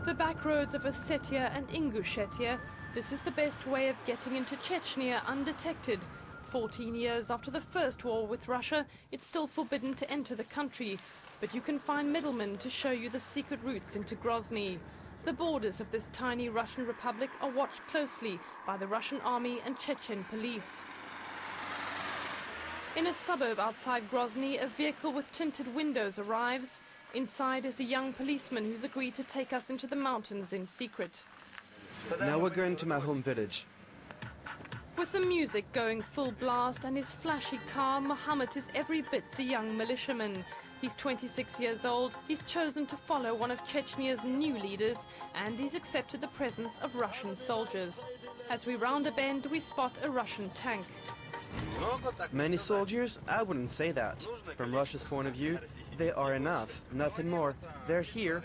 The back roads of Ossetia and Ingushetia, this is the best way of getting into Chechnya undetected. 14 years after the first war with Russia, it's still forbidden to enter the country, but you can find middlemen to show you the secret routes into Grozny. The borders of this tiny Russian republic are watched closely by the Russian army and Chechen police. In a suburb outside Grozny, a vehicle with tinted windows arrives. Inside is a young policeman who's agreed to take us into the mountains in secret. Now we're going to my home village. With the music going full blast and his flashy car, Mohammed is every bit the young militiaman. He's 26 years old, he's chosen to follow one of Chechnya's new leaders, and he's accepted the presence of Russian soldiers. As we round a bend, we spot a Russian tank. Many soldiers? I wouldn't say that. From Russia's point of view, they are enough, nothing more. They're here,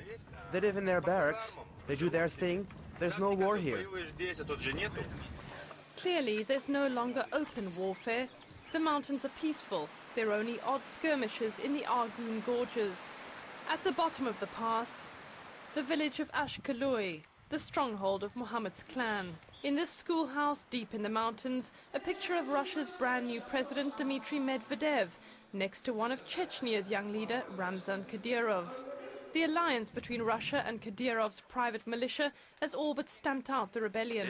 they live in their barracks, they do their thing, there's no war here. Clearly, there's no longer open warfare. The mountains are peaceful. There are only odd skirmishes in the Argun gorges. At the bottom of the pass, the village of Ashkeloi, the stronghold of Mohammed's clan. In this schoolhouse deep in the mountains, a picture of Russia's brand new president Dmitry Medvedev, next to one of Chechnya's young leader Ramzan Kadyrov. The alliance between Russia and Kadyrov's private militia has all but stamped out the rebellion.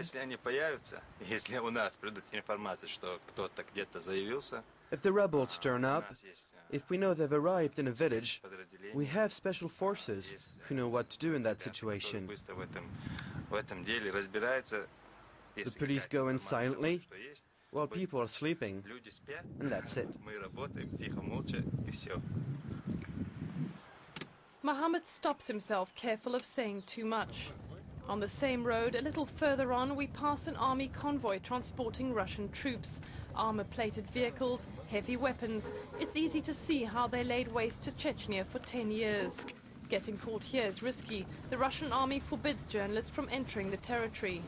If the rebels turn up, if we know they've arrived in a village, we have special forces who know what to do in that situation. The police go in silently while people are sleeping, and that's it. Mohammed stops himself, careful of saying too much. On the same road, a little further on, we pass an army convoy transporting Russian troops. Armor-plated vehicles, heavy weapons. It's easy to see how they laid waste to Chechnya for 10 years. Getting caught here is risky. The Russian army forbids journalists from entering the territory.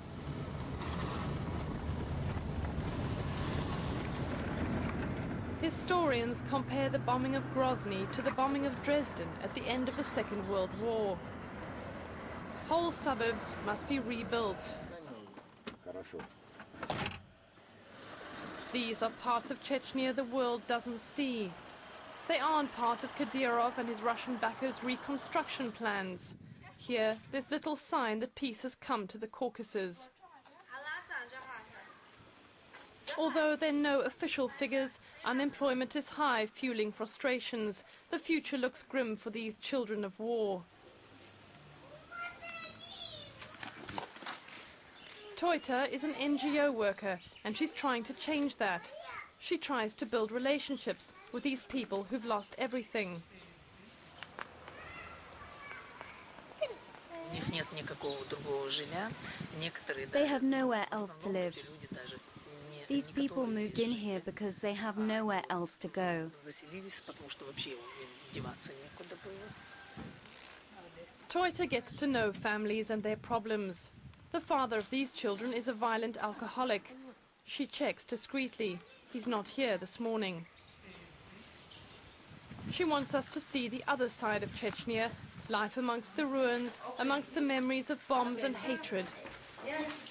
Historians compare the bombing of Grozny to the bombing of Dresden at the end of the Second World War. Whole suburbs must be rebuilt. These are parts of Chechnya the world doesn't see. They aren't part of Kadyrov and his Russian backers' reconstruction plans. Here, there's little sign that peace has come to the Caucasus. Although there are no official figures, unemployment is high, fueling frustrations. The future looks grim for these children of war. Toita is an NGO worker, and she's trying to change that. She tries to build relationships with these people who've lost everything. They have nowhere else to live. These people moved in here because they have nowhere else to go. Toita gets to know families and their problems. The father of these children is a violent alcoholic. She checks discreetly. He's not here this morning. She wants us to see the other side of Chechnya, life amongst the ruins, amongst the memories of bombs and hatred. Yes.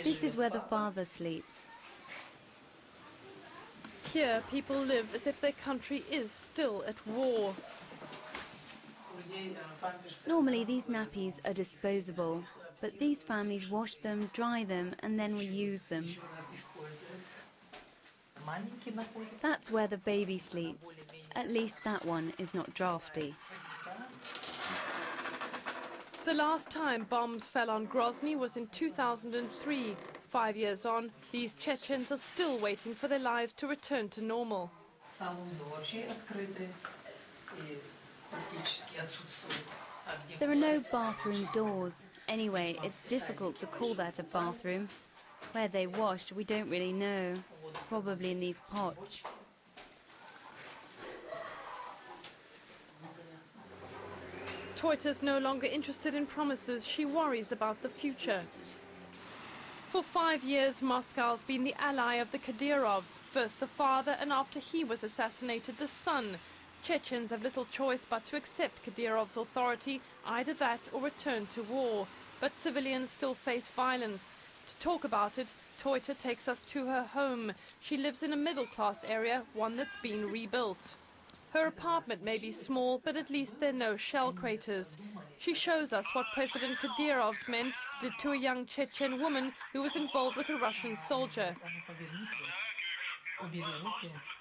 This is where the father sleeps. Here, people live as if their country is still at war. Normally, these nappies are disposable, but these families wash them, dry them, and then reuse them. That's where the baby sleeps. At least that one is not drafty. The last time bombs fell on Grozny was in 2003. 5 years on, these Chechens are still waiting for their lives to return to normal. There are no bathroom doors. Anyway, it's difficult to call that a bathroom. Where they wash, we don't really know. Probably in these pots. Toita's no longer interested in promises. She worries about the future. For 5 years, Moscow's been the ally of the Kadyrovs, first the father, and after he was assassinated, the son. Chechens have little choice but to accept Kadyrov's authority, either that or return to war. But civilians still face violence. To talk about it, Toita takes us to her home. She lives in a middle-class area, one that's been rebuilt. Her apartment may be small, but at least there are no shell craters. She shows us what President Kadyrov's men did to a young Chechen woman who was involved with a Russian soldier.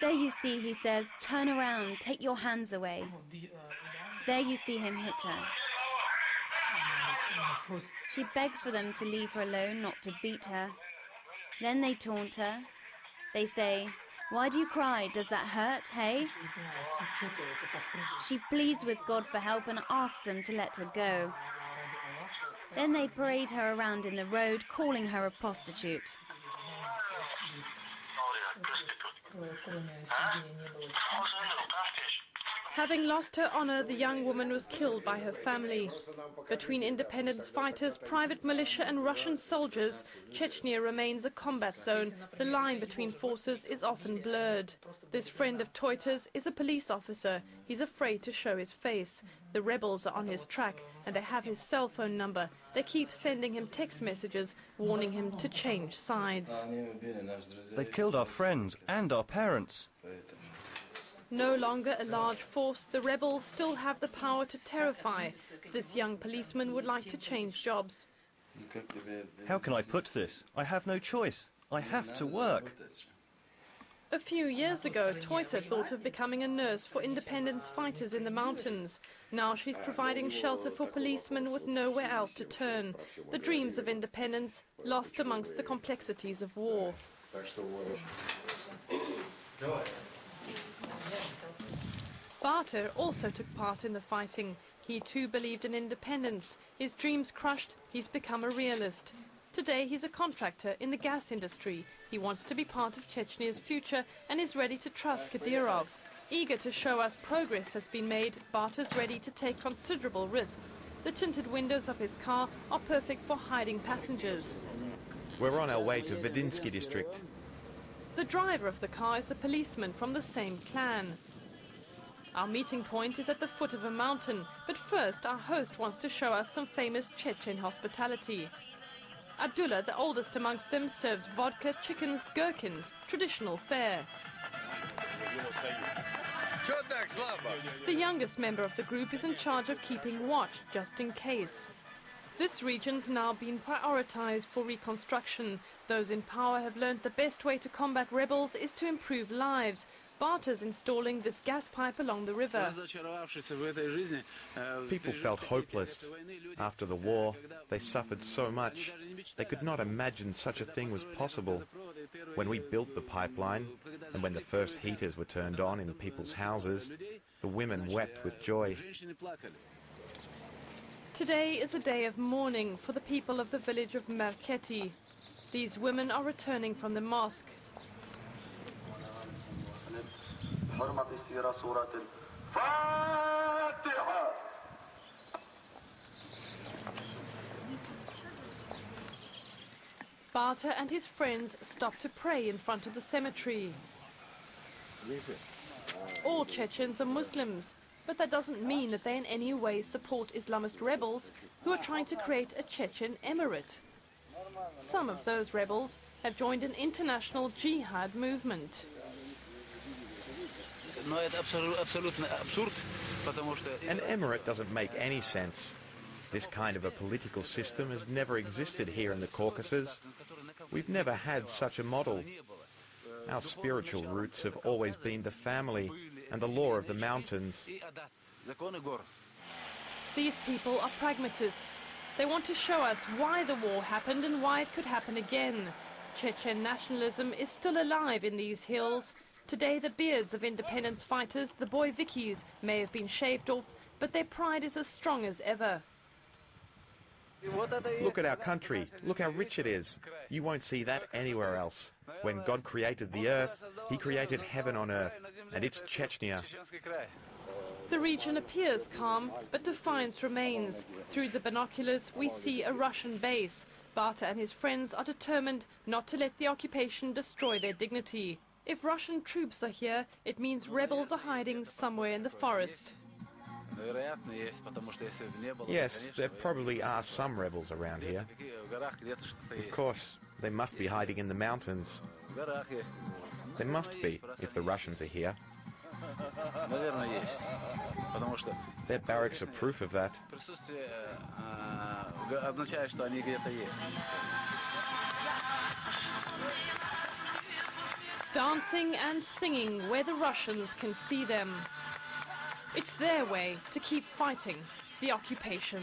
There you see, he says, turn around, take your hands away. There you see him hit her. She begs for them to leave her alone, not to beat her. Then they taunt her. They say, "Why do you cry? Does that hurt, hey?" She pleads with God for help and asks them to let her go. Then they parade her around in the road, calling her a prostitute. Having lost her honor, the young woman was killed by her family. Between independence fighters, private militia and Russian soldiers, Chechnya remains a combat zone. The line between forces is often blurred. This friend of Toita's is a police officer. He's afraid to show his face. The rebels are on his track and they have his cell phone number. They keep sending him text messages, warning him to change sides. They've killed our friends and our parents. No longer a large force, the rebels still have the power to terrify. This young policeman would like to change jobs. How can I put this? I have no choice. I have to work. A few years ago, Toita thought of becoming a nurse for independence fighters in the mountains. Now she's providing shelter for policemen with nowhere else to turn. The dreams of independence lost amongst the complexities of war. Barter also took part in the fighting. He too believed in independence. His dreams crushed, he's become a realist. Today he's a contractor in the gas industry. He wants to be part of Chechnya's future and is ready to trust Kadyrov. Eager to show us progress has been made, Barter's ready to take considerable risks. The tinted windows of his car are perfect for hiding passengers. We're on our way to Vedinsky district. The driver of the car is a policeman from the same clan. Our meeting point is at the foot of a mountain, but first our host wants to show us some famous Chechen hospitality. Abdullah, the oldest amongst them, serves vodka, chickens, gherkins, traditional fare. The youngest member of the group is in charge of keeping watch, just in case. This region's now been prioritized for reconstruction. Those in power have learned the best way to combat rebels is to improve lives. Barter's installing this gas pipe along the river. People felt hopeless. After the war, they suffered so much. They could not imagine such a thing was possible. When we built the pipeline, and when the first heaters were turned on in people's houses, the women wept with joy. Today is a day of mourning for the people of the village of Merketi. These women are returning from the mosque. Barter and his friends stop to pray in front of the cemetery. All Chechens are Muslims, but that doesn't mean that they in any way support Islamist rebels who are trying to create a Chechen emirate. Some of those rebels have joined an international jihad movement. An emirate doesn't make any sense. This kind of a political system has never existed here in the Caucasus. We've never had such a model. Our spiritual roots have always been the family and the law of the mountains. These people are pragmatists. They want to show us why the war happened and why it could happen again. Chechen nationalism is still alive in these hills. Today the beards of independence fighters, the boyvikis, may have been shaved off, but their pride is as strong as ever. Look at our country. Look how rich it is. You won't see that anywhere else. When God created the earth, he created heaven on earth, and it's Chechnya. The region appears calm, but defiance remains. Through the binoculars, we see a Russian base. Bata and his friends are determined not to let the occupation destroy their dignity. If Russian troops are here, it means rebels are hiding somewhere in the forest. Yes, there probably are some rebels around here. Of course, they must be hiding in the mountains. There must be, if the Russians are here. Their barracks are proof of that. Dancing and singing where the Russians can see them. It's their way to keep fighting the occupation.